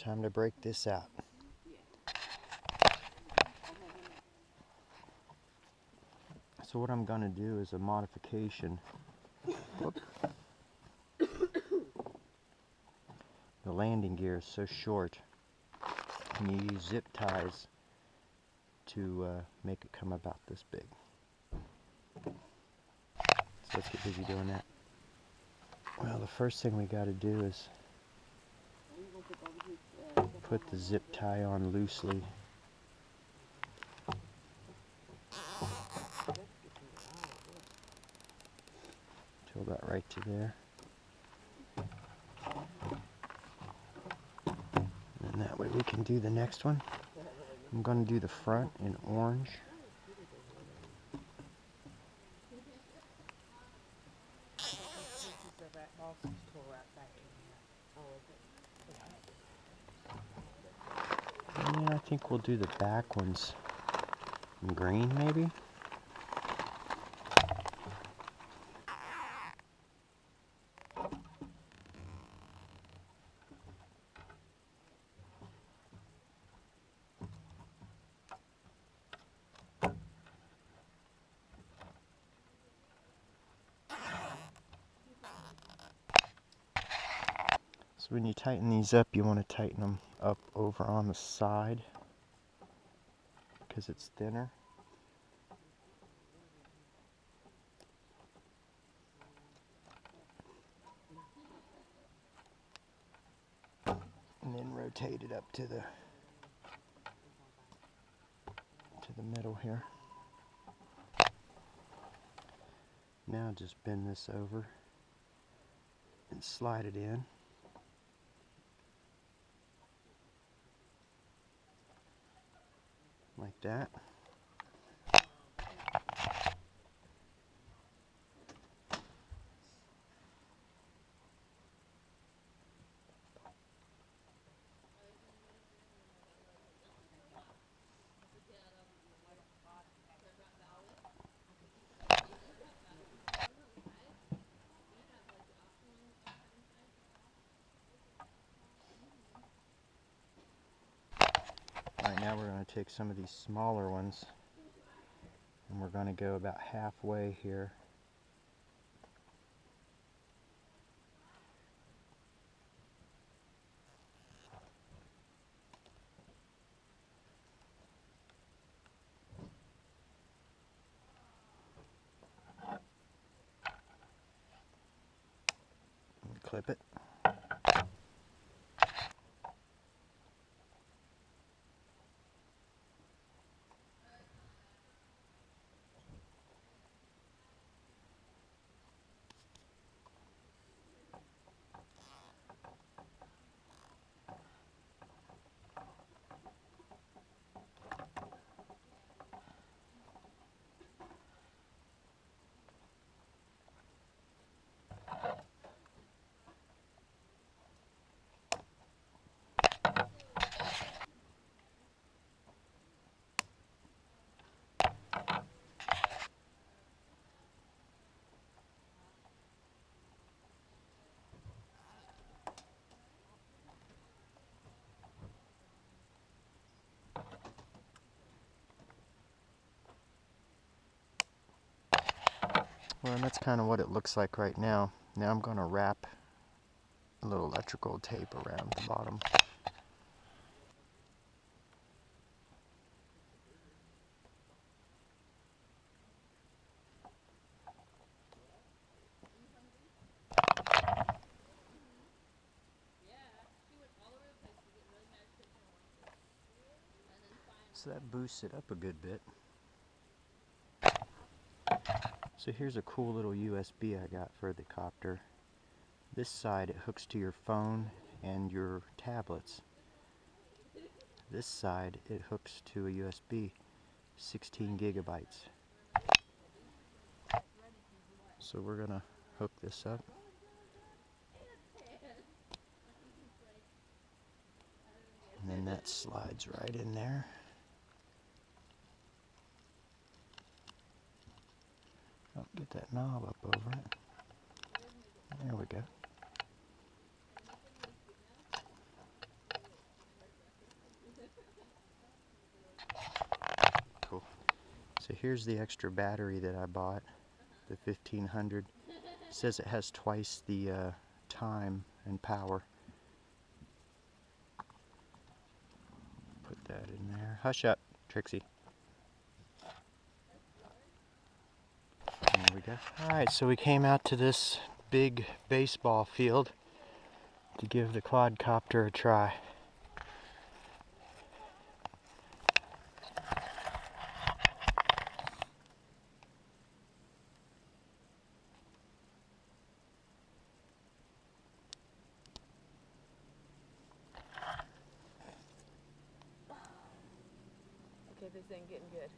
time to break this out. So what I'm going to do is a modification. Whoop. The landing gear is so short, and you use zip ties to make it come about this big. So let's get busy doing that. Well, the first thing we got to do is put the zip tie on loosely. Till about right to there. And that way we can do the next one. I'm going to do the front in orange. And I think we'll do the back ones in green, maybe. So when you tighten these up, you want to tighten them up over on the side because it's thinner. And then rotate it up to the middle here. Now just bend this over and slide it in. Like that. Alright, now we're going to take some of these smaller ones and we're going to go about halfway here. And clip it. Well, and that's kind of what it looks like right now. Now I'm going to wrap a little electrical tape around the bottom. So that boosts it up a good bit. So here's a cool little USB I got for the copter. This side it hooks to your phone and your tablets. This side it hooks to a USB, 16 gigabytes. So we're gonna hook this up. And then that slides right in there. Oh, get that knob up over it. There we go. here's the extra battery that I bought, the 1500. It says it has twice the time and power. Put that in there. Hush up, Trixie. There we go. Alright, so we came out to this big baseball field to give the quadcopter a try. Okay, this ain't getting good.